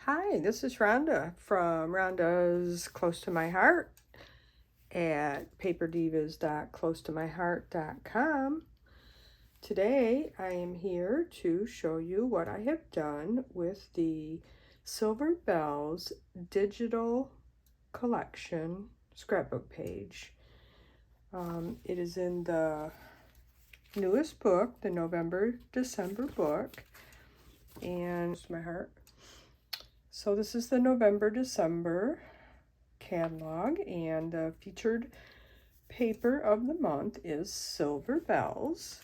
Hi, this is Rhonda from Rhonda's Close to My Heart at paperdivas.closetomyheart.com. Today I am here to show you what I have done with the Silver Bells digital collection scrapbook page. It is in the newest book, the November-December book, and it's my heart. So this is the November-December catalog, and the featured paper of the month is Silver Bells,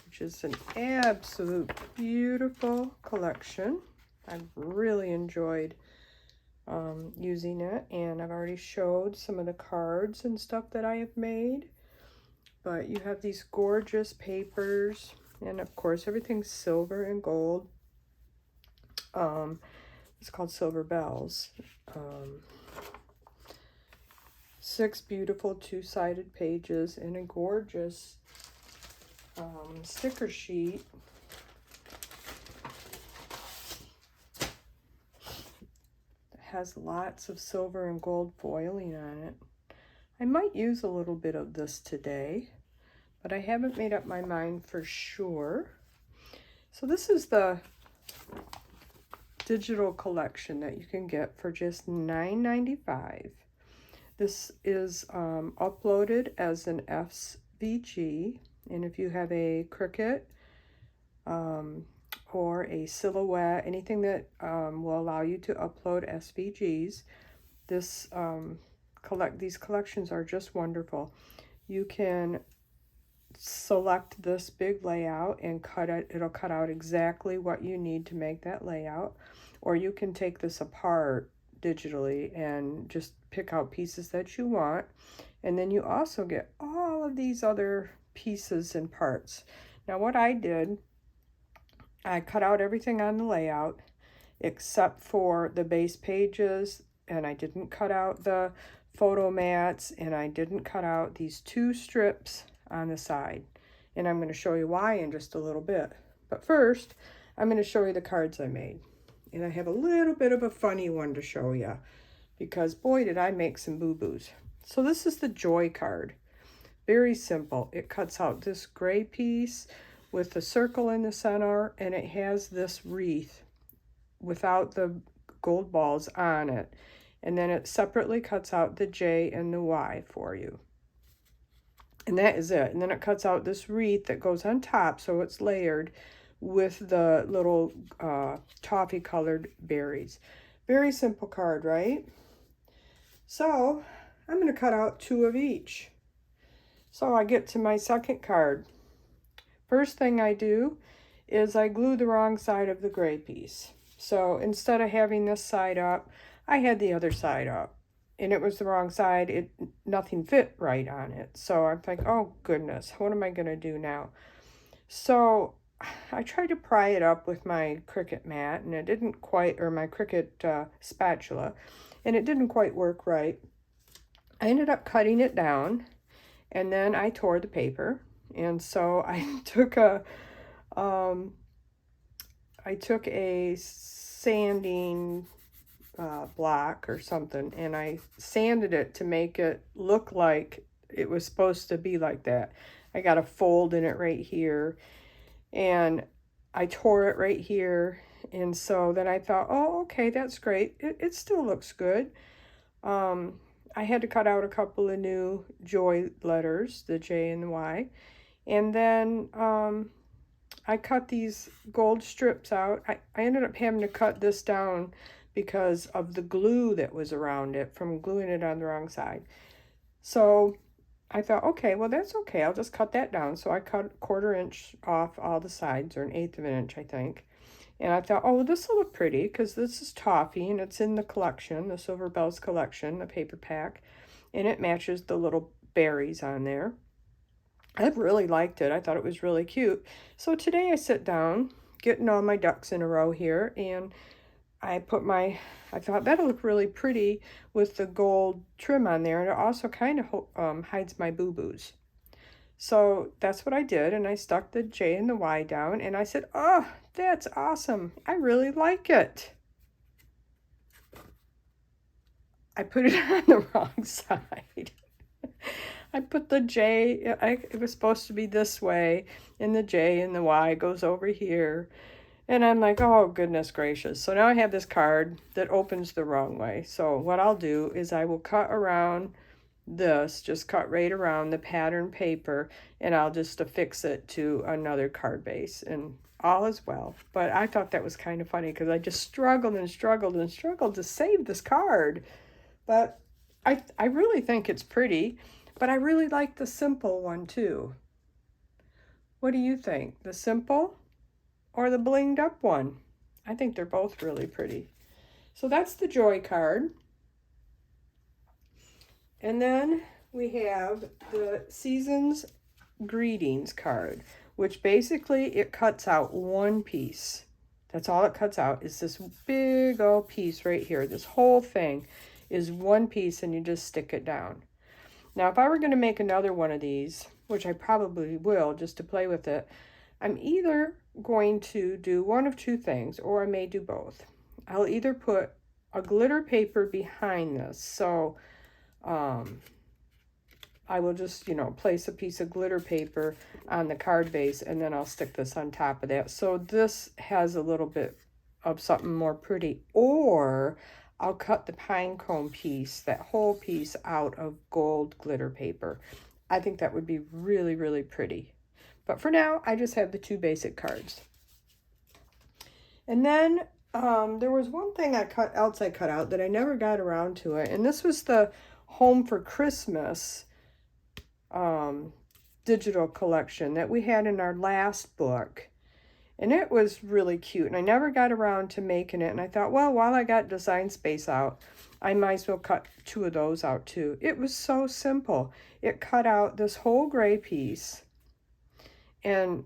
which is an absolute beautiful collection. I've really enjoyed using it, and I've already showed some of the cards and stuff that I have made. But you have these gorgeous papers, and of course everything's silver and gold. It's called Silver Bells. 6 beautiful two-sided pages and a gorgeous sticker sheet. It has lots of silver and gold foiling on it. I might use a little bit of this today, but I haven't made up my mind for sure. So this is the digital collection that you can get for just $9.95. This is uploaded as an SVG, and if you have a Cricut or a Silhouette, anything that will allow you to upload SVGs, these collections are just wonderful. You can select this big layout and cut it. It'll cut out exactly what you need to make that layout, or you can take this apart digitally and just pick out pieces that you want, and then you also get all of these other pieces and parts. Now what I did, I cut out everything on the layout except for the base pages, and I didn't cut out the photo mats, and I didn't cut out these 2 strips on the side, and I'm going to show you why in just a little bit. But first I'm going to show you the cards I made. And I have a little bit of a funny one to show you, because boy did I make some boo-boos. So this is the Joy card. Very simple. It cuts out this gray piece with the circle in the center, and it has this wreath without the gold balls on it. And then it separately cuts out the J and the Y for you. And that is it. And then it cuts out this wreath that goes on top, so it's layered with the little toffee colored berries. Very simple card, right? So I'm going to cut out 2 of each. So I get to my second card. First thing I do is I glue the wrong side of the gray piece. So instead of having this side up, I had the other side up, and it was the wrong side. Nothing fit right on it. So I'm like, oh goodness, what am I going to do now? So I tried to pry it up with my Cricut mat, and it didn't quite, or my Cricut spatula, and it didn't quite work right. I ended up cutting it down, and then I tore the paper, and so I took a sanding block or something, and I sanded it to make it look like it was supposed to be like that. I got a fold in it right here, and I tore it right here, and so then I thought, oh, okay, that's great. It still looks good. I had to cut out a couple of new Joy letters, the J and the Y, and then I cut these gold strips out. I ended up having to cut this down because of the glue that was around it from gluing it on the wrong side. So I thought, okay, well, that's okay. I'll just cut that down. So I cut 1/4 inch off all the sides, or 1/8 of an inch, I think. And I thought, oh, well, this will look pretty because this is toffee, and it's in the collection, the Silver Bells collection, the paper pack. And it matches the little berries on there. I really liked it. I thought it was really cute. So today I sit down, getting all my ducks in a row here, and I thought that'll look really pretty with the gold trim on there, and it also kind of hides my boo-boos. So that's what I did, and I stuck the J and the Y down, and I said, oh, that's awesome. I really like it. I put it on the wrong side. I put the J, it was supposed to be this way, and the J and the Y goes over here. And I'm like, oh, goodness gracious. So now I have this card that opens the wrong way. So what I'll do is I will cut around this, just cut right around the pattern paper, and I'll just affix it to another card base, and all is well. But I thought that was kind of funny because I just struggled and struggled and struggled to save this card. But I really think it's pretty, but I really like the simple one too. What do you think? The simple or the blinged up one? I think they're both really pretty. So that's the Joy card. And then we have the Seasons Greetings card, which basically it cuts out one piece. That's all it cuts out is this big old piece right here. This whole thing is one piece, and you just stick it down. Now, if I were going to make another one of these, which I probably will just to play with it, I'm either going to do one of two things, or I may do both. I'll either put a glitter paper behind this. So I will just, place a piece of glitter paper on the card base, and then I'll stick this on top of that. So this has a little bit of something more pretty. Or I'll cut the pine cone piece, that whole piece, out of gold glitter paper. I think that would be really, really pretty. But for now, I just have the two basic cards. And then there was one thing I cut out that I never got around to it. And this was the Home for Christmas digital collection that we had in our last book. And it was really cute. And I never got around to making it. And I thought, well, while I got design space out, I might as well cut two of those out too. It was so simple. It cut out this whole gray piece and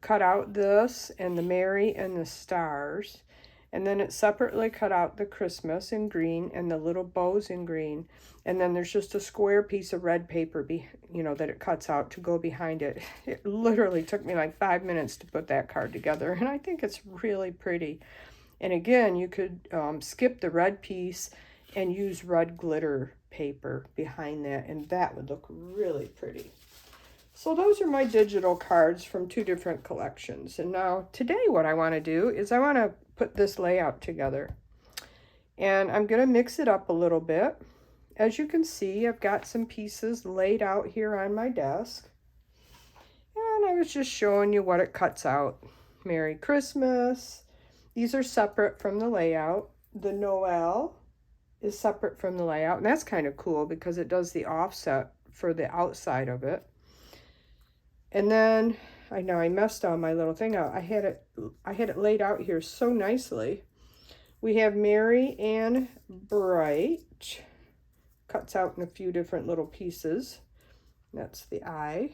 cut out this and the Mary and the stars. And then it separately cut out the Christmas in green and the little bows in green. And then there's just a square piece of red paper, that it cuts out to go behind it. It literally took me like 5 minutes to put that card together. And I think it's really pretty. And again, you could skip the red piece and use red glitter paper behind that. And that would look really pretty. So those are my digital cards from two different collections. And now today what I want to do is I want to put this layout together. And I'm going to mix it up a little bit. As you can see, I've got some pieces laid out here on my desk. And I was just showing you what it cuts out. Merry Christmas. These are separate from the layout. The Noel is separate from the layout. And that's kind of cool because it does the offset for the outside of it. And then, I know I messed all my little thing out. I had it laid out here so nicely. We have Merry and Bright. Cuts out in a few different little pieces. That's the eye.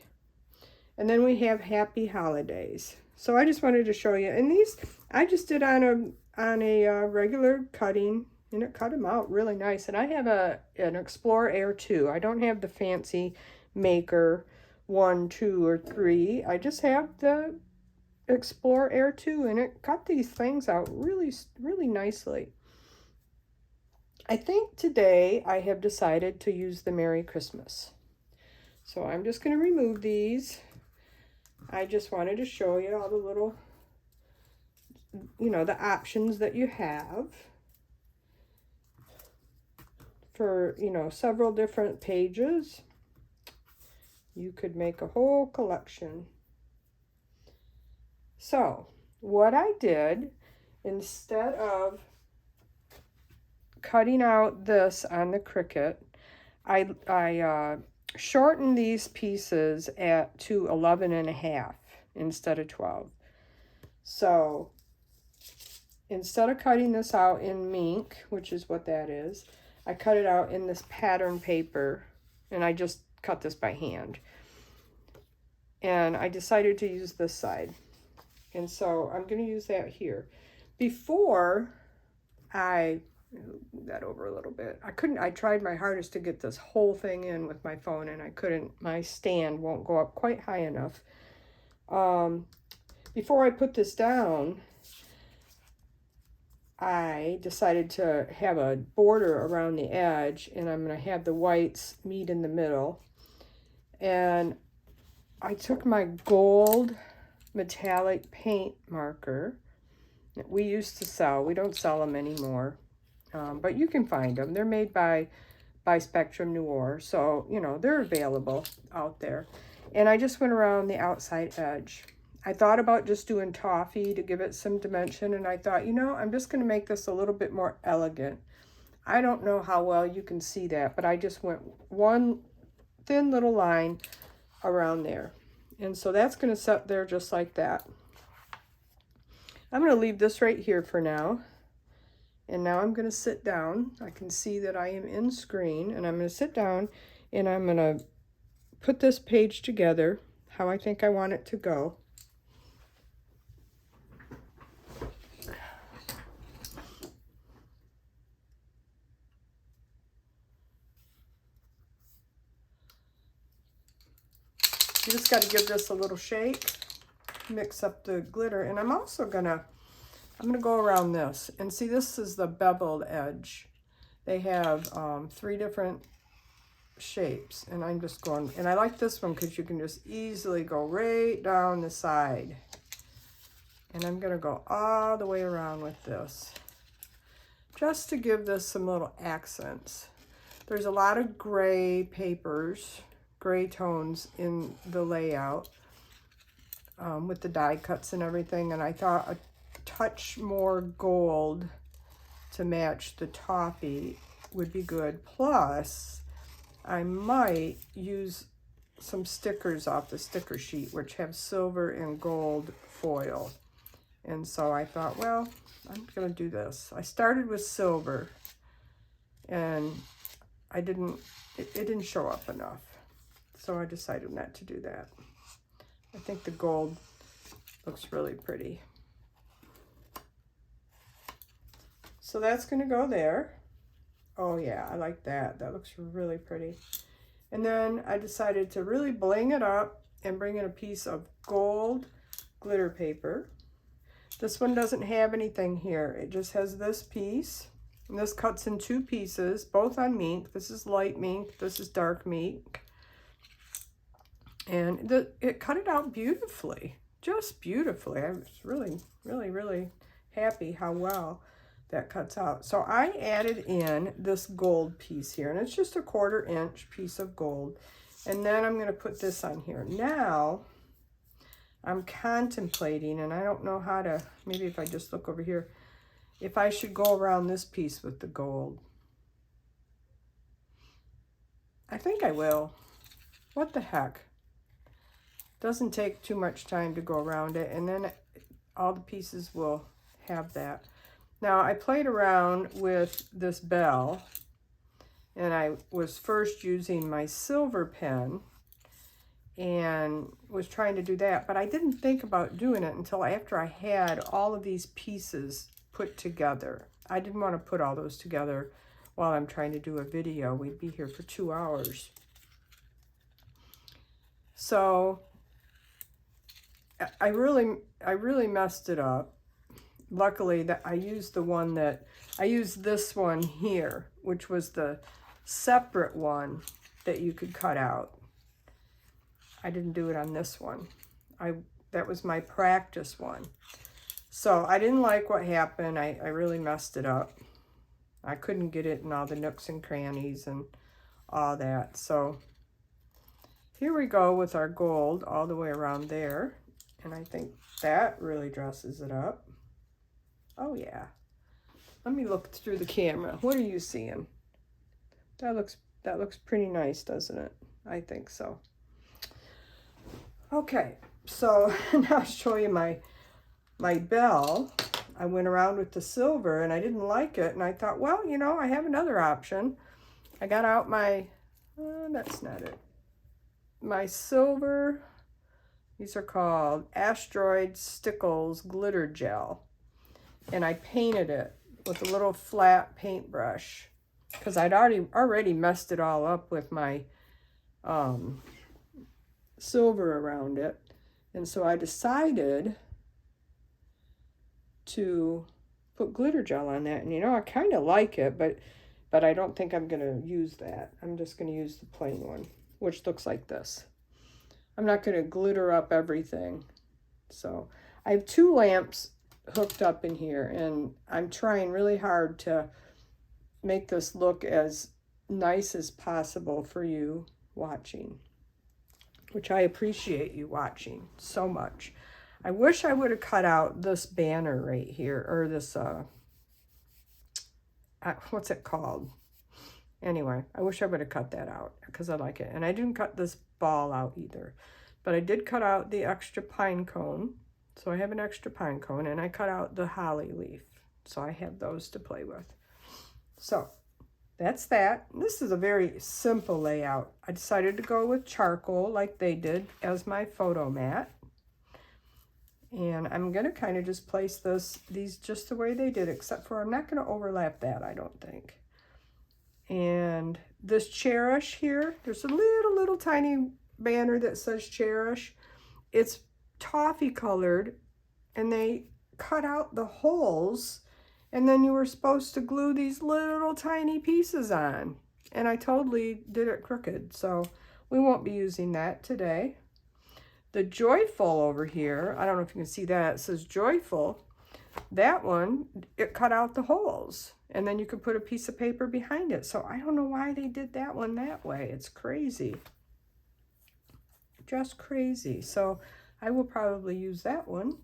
And then we have Happy Holidays. So I just wanted to show you. And these, I just did on a regular cutting. And it cut them out really nice. And I have an Explorer Air 2. I don't have the fancy Maker 1, 2, or 3. I just have the Explorer Air 2, and it cut these things out really, really nicely. I think today I have decided to use the Merry Christmas. So I'm just going to remove these. I just wanted to show you all the little, the options that you have for, several different pages. You could make a whole collection. So what I did, instead of cutting out this on the Cricut, I shortened these pieces to 11.5 instead of 12. So instead of cutting this out in mink, which is what that is, I cut it out in this pattern paper, and I just cut this by hand. And I decided to use this side. And so I'm going to use that here. Before I move that over a little bit. I tried my hardest to get this whole thing in with my phone, and I couldn't. My stand won't go up quite high enough. Before I put this down, I decided to have a border around the edge, and I'm going to have the whites meet in the middle. And I took my gold metallic paint marker that we used to sell. We don't sell them anymore, but you can find them. They're made by Spectrum Noir, so, you know, they're available out there. And I just went around the outside edge. I thought about just doing toffee to give it some dimension, and I thought, you know, I'm just going to make this a little bit more elegant. I don't know how well you can see that, but I just went one thin little line around there. And so that's going to sit there just like that. I'm going to leave this right here for now. And now I'm going to sit down. I can see that I am in screen, and I'm going to sit down and I'm going to put this page together how I think I want it to go. You just got to give this a little shake, mix up the glitter, and I'm also I'm gonna go around this, and see, this is the beveled edge. They have 3 different shapes, and I'm just going, and I like this one because you can just easily go right down the side. And I'm gonna go all the way around with this, just to give this some little accents. There's a lot of gray papers, gray tones in the layout with the die cuts and everything, and I thought a touch more gold to match the toffee would be good. Plus, I might use some stickers off the sticker sheet, which have silver and gold foil. And so I thought, well, I'm gonna do this. I started with silver, and it didn't show up enough. So I decided not to do that. I think the gold looks really pretty. So that's going to go there. Oh yeah, I like that. That looks really pretty. And then I decided to really bling it up and bring in a piece of gold glitter paper. This one doesn't have anything here. It just has this piece. And this cuts in 2 pieces, both on mink. This is light mink. This is dark mink. And it cut it out beautifully, just beautifully. I was really, really, really happy how well that cuts out. So I added in this gold piece here, and it's just a 1/4 inch piece of gold. And then I'm going to put this on here. Now I'm contemplating, and I don't know how to, maybe if I just look over here, if I should go around this piece with the gold. I think I will. What the heck? Doesn't take too much time to go around it, and then all the pieces will have that. Now I played around with this bell, and I was first using my silver pen and was trying to do that, but I didn't think about doing it until after I had all of these pieces put together. I didn't want to put all those together while I'm trying to do a video. We'd be here for 2 hours. So I really messed it up. Luckily that I used this one here, which was the separate one that you could cut out. I didn't do it on this one. That was my practice one. So I didn't like what happened. I really messed it up. I couldn't get it in all the nooks and crannies and all that. So here we go with our gold all the way around there. And I think that really dresses it up. Oh yeah. Let me look through the camera. What are you seeing? That looks pretty nice, doesn't it? I think so. Okay, so now I'll show you my bell. I went around with the silver and I didn't like it, and I thought, well, you know, I have another option. I got out my, that's not it. My silver, these are called Asteroid Stickles Glitter Gel. And I painted it with a little flat paintbrush because I'd already messed it all up with my silver around it. And so I decided to put glitter gel on that. And you know, I kind of like it, but I don't think I'm going to use that. I'm just going to use the plain one, which looks like this. I'm not going to glitter up everything. So I have 2 lamps hooked up in here, and I'm trying really hard to make this look as nice as possible for you watching, which I appreciate you watching so much. I wish I would have cut out this banner right here, or this, what's it called? Anyway, I wish I would have cut that out because I like it. And I didn't cut this ball out either. But I did cut out the extra pine cone. So I have an extra pine cone. And I cut out the holly leaf. So I have those to play with. So that's that. This is a very simple layout. I decided to go with charcoal like they did as my photo mat. And I'm going to kind of just place these just the way they did, except for I'm not going to overlap that, I don't think. And this cherish here, there's a little tiny banner that says cherish. It's toffee colored, and they cut out the holes, and then you were supposed to glue these little tiny pieces on. And I totally did it crooked, so we won't be using that today. The joyful over here, I don't know if you can see that, it says joyful. That one, it cut out the holes, and then you could put a piece of paper behind it. So I don't know why they did that one that way. It's crazy. Just crazy. So I will probably use that one,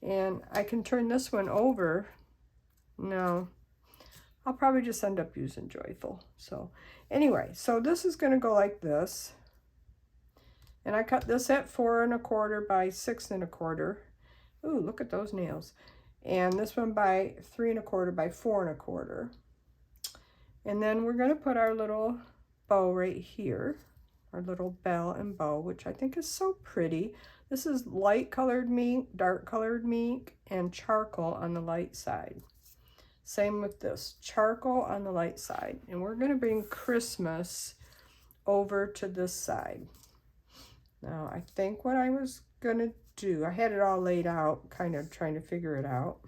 and I can turn this one over. No, I'll probably just end up using joyful. So anyway, so this is going to go like this. And I cut this at 4 1/4 by 6 1/4. Ooh, look at those nails. And this one by 3 1/4 by 4 1/4. And then we're going to put our little bow right here, our little bell and bow, which I think is so pretty. This is light colored mink, dark colored mink, and charcoal on the light side. Same with this, charcoal on the light side. And we're going to bring Christmas over to this side. Now, I think what I was going to do, I had it all laid out, kind of trying to figure it out.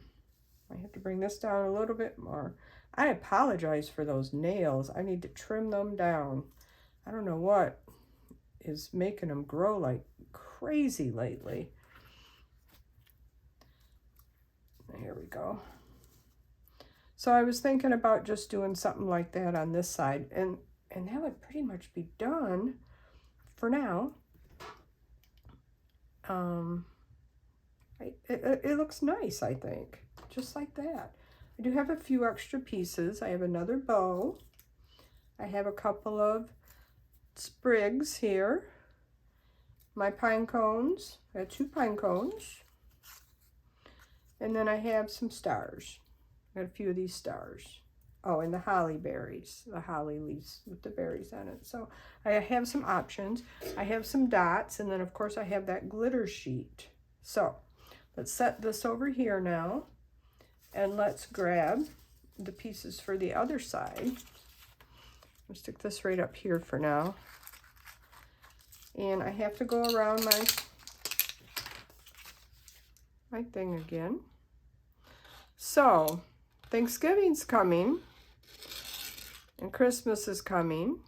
I have to bring this down a little bit more. I apologize for those nails. I need to trim them down. I don't know what is making them grow like crazy lately. Here we go. So I was thinking about just doing something like that on this side, and that would pretty much be done for now. It looks nice, I think, just like that. I do have a few extra pieces. I have another bow. I have a couple of sprigs here. My pine cones. I have 2 pine cones. And then I have some stars. I got a few of these stars. Oh, and the holly berries, the holly leaves with the berries on it. So I have some options. I have some dots, and then of course I have that glitter sheet. So let's set this over here now, and let's grab the pieces for the other side. I'll stick this right up here for now. And I have to go around my thing again. So Thanksgiving's coming. And Christmas is coming.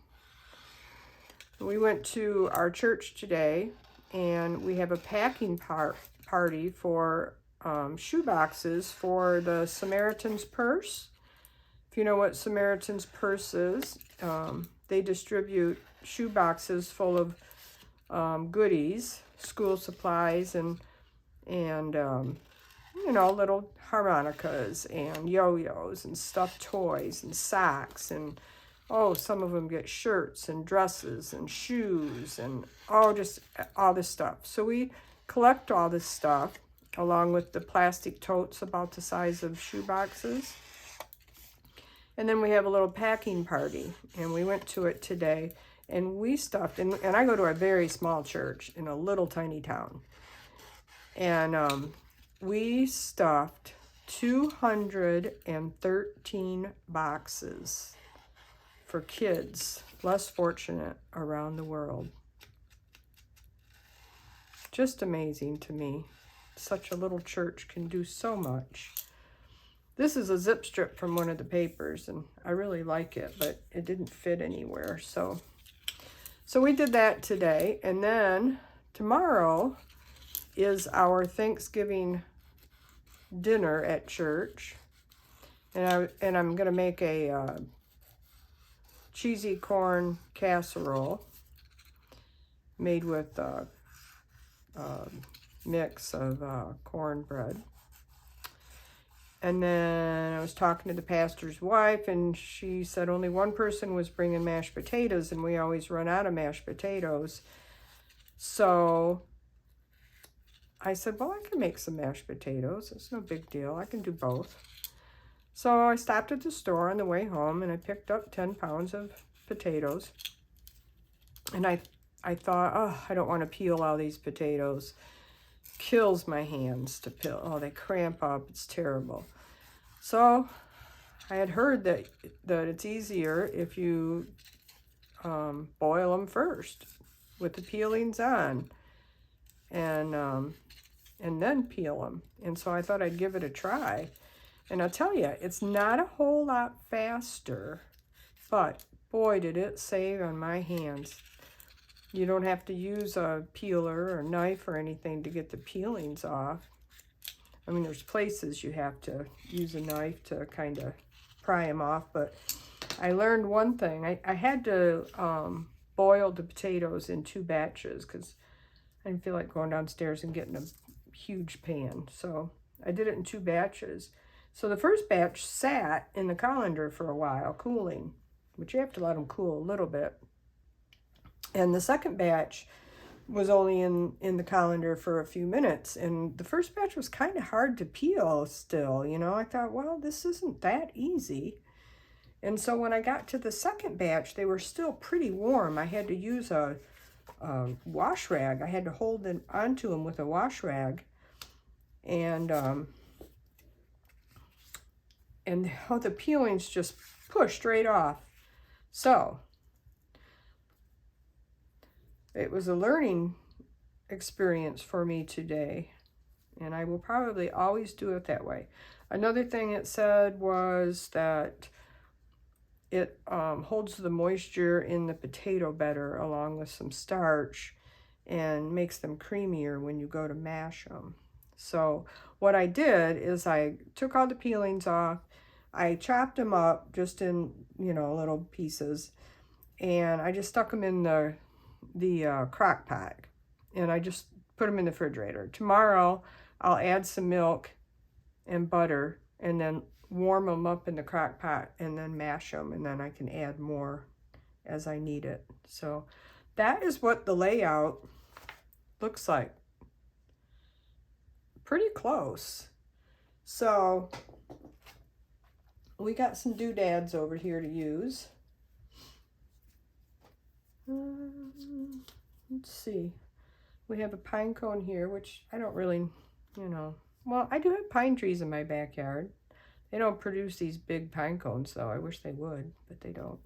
We went to our church today, and we have a packing party for shoe boxes for the Samaritan's Purse. If you know what Samaritan's Purse is, they distribute shoe boxes full of goodies, school supplies, and you know, little harmonicas and yo-yos and stuffed toys and socks, and oh, some of them get shirts and dresses and shoes and just all this stuff. So we collect all this stuff along with the plastic totes about the size of shoe boxes. And then we have a little packing party, and we went to it today, and we stuffed, and I go to a very small church in a little tiny town. And we stuffed 213 boxes for kids less fortunate around the world. Just amazing to me. Such a little church can do so much. This is a zip strip from one of the papers, and I really like it, but it didn't fit anywhere. So we did that today, and then tomorrow is our Thanksgiving dinner at church, and I'm gonna make a cheesy corn casserole made with a mix of cornbread. And then I was talking to the pastor's wife, and she said only one person was bringing mashed potatoes, and we always run out of mashed potatoes. So I said, well, I can make some mashed potatoes. It's no big deal. I can do both. So I stopped at the store on the way home, and I picked up 10 pounds of potatoes. And I thought, oh, I don't want to peel all these potatoes. Kills my hands to peel. Oh, they cramp up. It's terrible. So I had heard that it's easier if you boil them first with the peelings on, and then peel them. And so I thought I'd give it a try. And I'll tell you, it's not a whole lot faster, but boy, did it save on my hands. You don't have to use a peeler or knife or anything to get the peelings off. I mean, there's places you have to use a knife to kind of pry them off, but I learned one thing. I had to boil the potatoes in 2 batches because I didn't feel like going downstairs and getting a huge pan. So I did it in 2 batches. So the first batch sat in the colander for a while, cooling, but you have to let them cool a little bit. And the second batch was only in the colander for a few minutes. And the first batch was kind of hard to peel still, you know. I thought, well, this isn't that easy. And so when I got to the second batch, they were still pretty warm. I had to use a wash rag. I had to hold them onto them with a wash rag. And how the peelings just pushed right off. So it was a learning experience for me today, and I will probably always do it that way. Another thing it said was that it holds the moisture in the potato better along with some starch and makes them creamier when you go to mash them. So what I did is I took all the peelings off. I chopped them up just in, you know, little pieces, and I just stuck them in the crock pot, and I just put them in the refrigerator. Tomorrow I'll add some milk and butter and then warm them up in the crock pot and then mash them, and then I can add more as I need it. So that is what the layout looks like. Pretty close. So we got some doodads over here to use. Let's see. We have a pine cone here, which I don't really, you know. Well, I do have pine trees in my backyard. They don't produce these big pine cones, though. I wish they would, but they don't.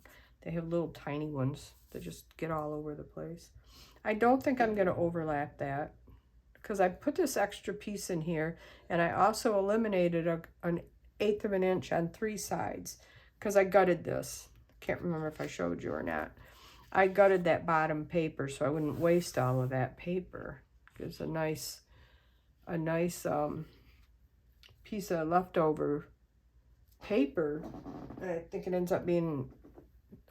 They have little tiny ones that just get all over the place. I don't think I'm going to overlap that because I put this extra piece in here, and I also eliminated an 1/8 of an inch on 3 sides because I gutted this. Can't remember if I showed you or not. I gutted that bottom paper so I wouldn't waste all of that paper. Gives a nice piece of leftover paper. I think it ends up being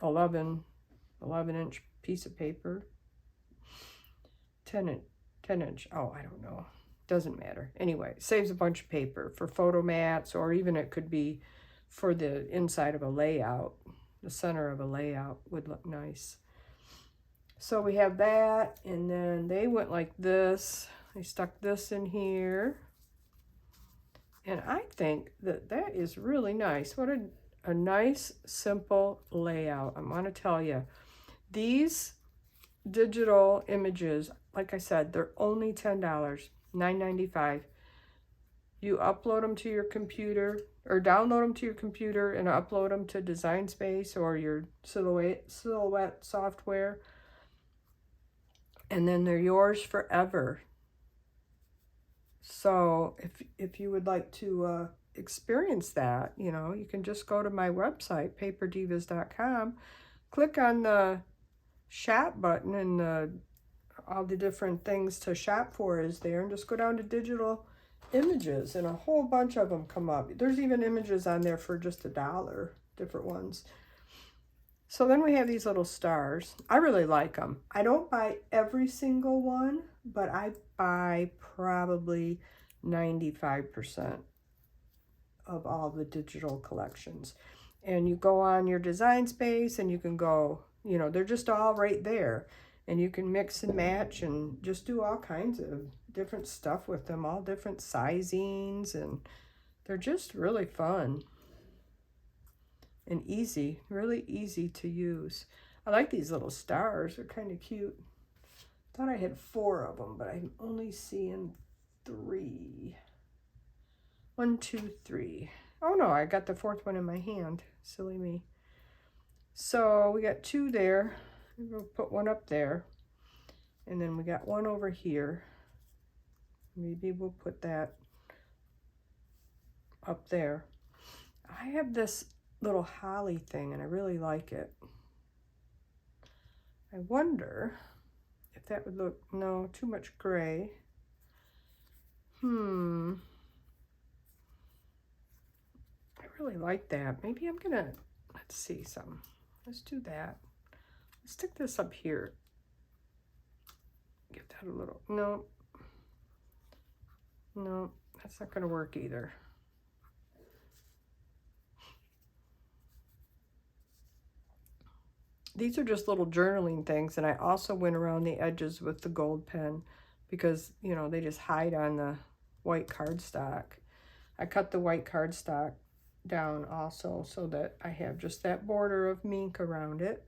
11-inch piece of paper. 10 inch, oh, I don't know. Doesn't matter. Anyway, it saves a bunch of paper for photo mats, or even it could be for the inside of a layout. The center of a layout would look nice. So we have that, and then they went like this. They stuck this in here. And I think that is really nice. What a nice, simple layout. I'm going to tell you. These digital images, like I said, they're only $10, $9.95. You upload them to your computer, or download them to your computer and upload them to Design Space or your Silhouette software. And then they're yours forever. So if you would like to experience that, you know, you can just go to my website, paperdivas.com, click on the shop button, and all the different things to shop for is there, and just go down to digital images, and a whole bunch of them come up. There's even images on there for just $1, different ones. So then we have these little stars. I really like them. I don't buy every single one, but I buy probably 95% of all the digital collections. And you go on your design space and you can go, you know, they're just all right there. And you can mix and match and just do all kinds of different stuff with them, all different sizings, and they're just really fun and easy, really easy to use. I like these little stars. They're kind of cute. Thought I had 4 of them, but I'm only seeing 3. 1, 2, 3. Oh no, I got the 4th one in my hand. Silly me. So we got 2 there. We'll put 1 up there. And then we got 1 over here. Maybe we'll put that up there. I have this little holly thing and I really like it. I wonder if that would look, no, too much gray. I really like that. Maybe I'm gonna, let's see some. Let's do that. Let's stick this up here. Give that a little, no, that's not gonna work either. These are just little journaling things, and I also went around the edges with the gold pen because, you know, they just hide on the white cardstock. I cut the white cardstock down also so that I have just that border of mink around it.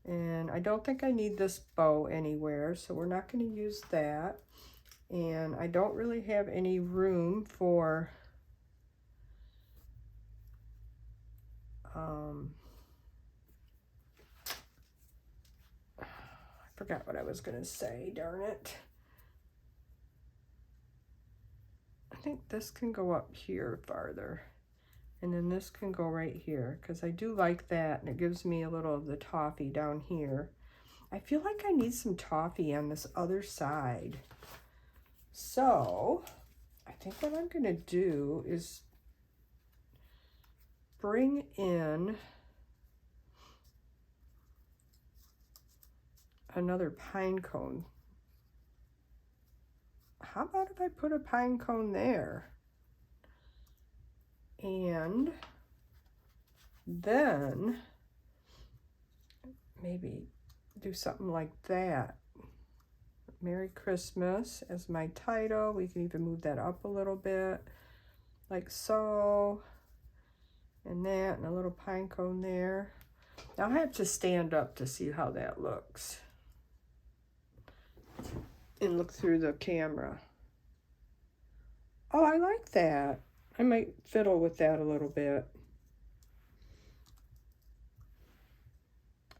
And I don't think I need this bow anywhere, so we're not going to use that. And I don't really have any room for I forgot what I was going to say, darn it. I think this can go up here farther. And then this can go right here because I do like that, and it gives me a little of the toffee down here. I feel like I need some toffee on this other side. So I think what I'm going to do is bring in another pine cone. How about if I put a pine cone there? And then maybe do something like that. Merry Christmas as my title. We can even move that up a little bit, like so. And that, and a little pine cone there. Now I have to stand up to see how that looks. And look through the camera. Oh, I like that. I might fiddle with that a little bit.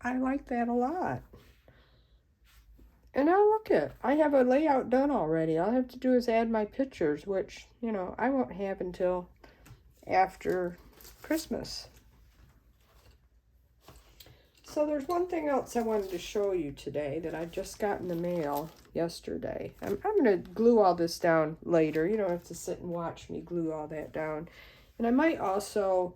I like that a lot. And now look it, I have a layout done already. All I have to do is add my pictures, which, you know, I won't have until after Christmas. So there's one thing else I wanted to show you today that I just got in the mail yesterday. I'm going to glue all this down later. You don't have to sit and watch me glue all that down. And I might also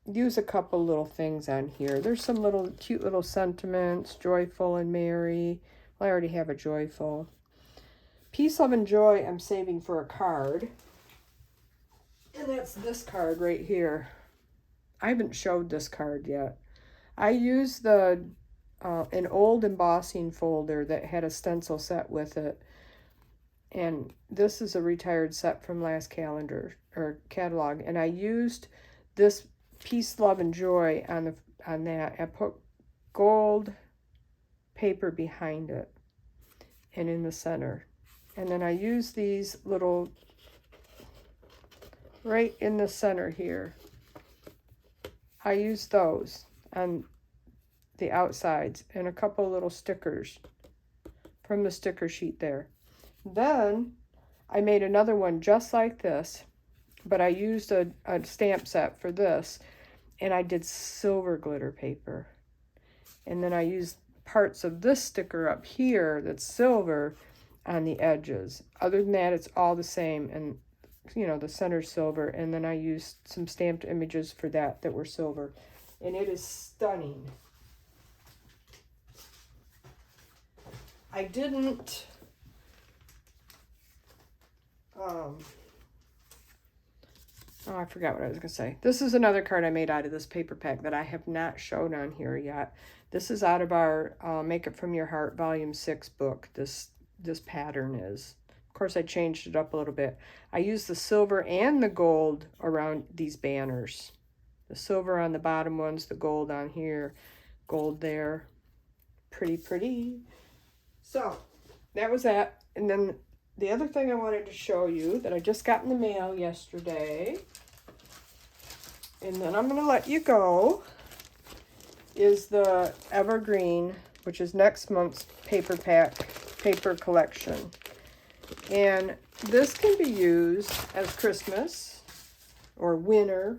use a couple little things on here. There's some little cute little sentiments, joyful and merry. Well, I already have a joyful. Peace, love, and joy I'm saving for a card. And that's this card right here. I haven't showed this card yet. I used the an old embossing folder that had a stencil set with it. And this is a retired set from last calendar or catalog. And I used this peace, love, and joy on that. I put gold paper behind it and in the center. And then I use these little right in the center here. I use those on the outsides and a couple little stickers from the sticker sheet there. Then I made another one just like this, but I used a stamp set for this, and I did silver glitter paper. And then I used parts of this sticker up here that's silver on the edges. Other than that, it's all the same, and you know, the center silver, and then I used some stamped images for that were silver, and it is stunning. I didn't oh, I forgot what I was gonna say. This is another card I made out of this paper pack that I have not shown on here yet. This is out of our Make It From Your Heart Volume 6 book. This pattern is. Of course, I changed it up a little bit. I used the silver and the gold around these banners. The silver on the bottom ones, the gold on here, gold there. Pretty, pretty. So, that was that. And then the other thing I wanted to show you that I just got in the mail yesterday, and then I'm going to let you go, is the Evergreen, which is next month's paper collection. And this can be used as Christmas or winter,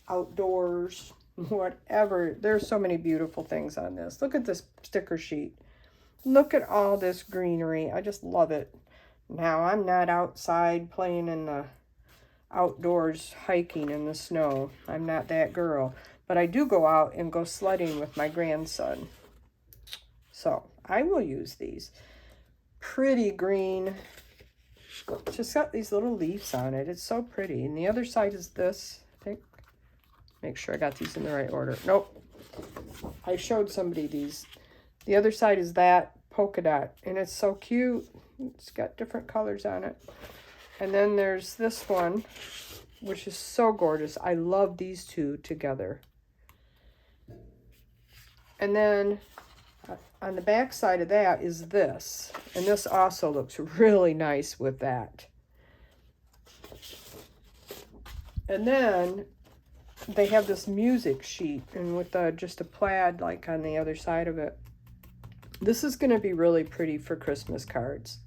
outdoors, whatever. There's so many beautiful things on this. Look at this sticker sheet. Look at all this greenery. I just love it. Now, I'm not outside playing in the outdoors, hiking in the snow. I'm not that girl. But I do go out and go sledding with my grandson. So, I will use these. Pretty green. It's just got these little leaves on it. It's so pretty. And the other side is this, I think. Make sure I got these in the right order. Nope. I showed somebody these. The other side is that polka dot. And it's so cute. It's got different colors on it. And then there's this one, which is so gorgeous. I love these two together. And then on the back side of that is this. And this also looks really nice with that. And then they have this music sheet, and with just a plaid like on the other side of it. This is going to be really pretty for Christmas cards.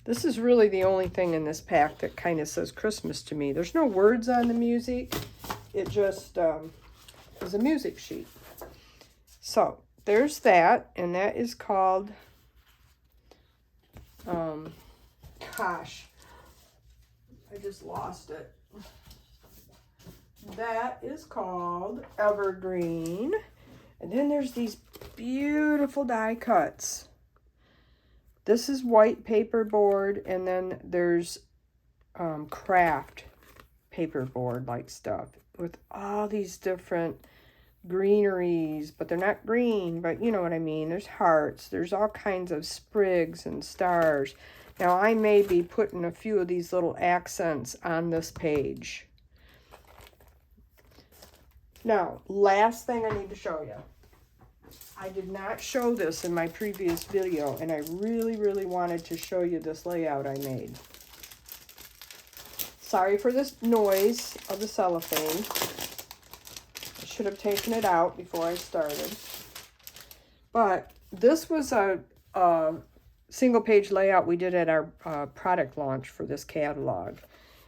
This is really the only thing in this pack that kind of says Christmas to me. There's no words on the music. It just is a music sheet. So, there's that, and that is called, gosh, I just lost it. That is called Evergreen. And then there's these beautiful die cuts. This is white paperboard, and then there's craft paperboard like stuff with all these different greeneries, but they're not green, but you know what I mean. There's hearts, there's all kinds of sprigs and stars. Now I may be putting a few of these little accents on this page. Now, last thing I need to show you. I did not show this in my previous video, and I really, really wanted to show you this layout I made. Sorry for this noise of the cellophane. I should have taken it out before I started. But this was a single page layout we did at our product launch for this catalog.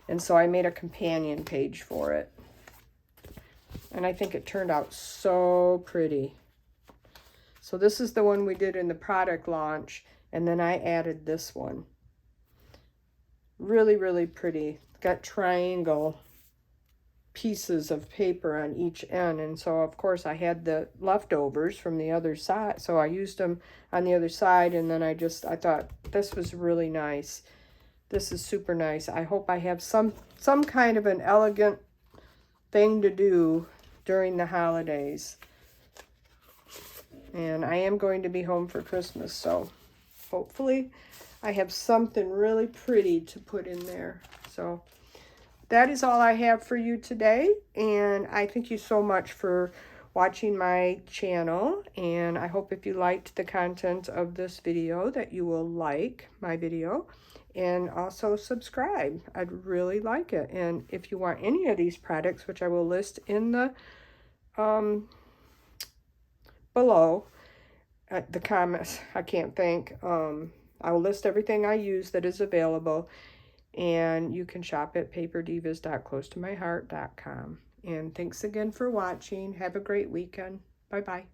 And so I made a companion page for it. And I think it turned out so pretty. So this is the one we did in the product launch, and then I added this one. Really, really pretty. Got triangle pieces of paper on each end, and so of course I had the leftovers from the other side, so I used them on the other side, and then I thought this was really nice. This is super nice. I hope I have some kind of an elegant thing to do during the holidays. And I am going to be home for Christmas, so hopefully I have something really pretty to put in there. So that is all I have for you today, and I thank you so much for watching my channel, and I hope if you liked the content of this video that you will like my video and also subscribe. I'd really like it. And if you want any of these products, which I will list in the below the comments, I can't think, I'll list everything I use that is available, and you can shop at paperdivas.closetomyheart.com. And thanks again for watching. Have a great weekend. Bye-bye.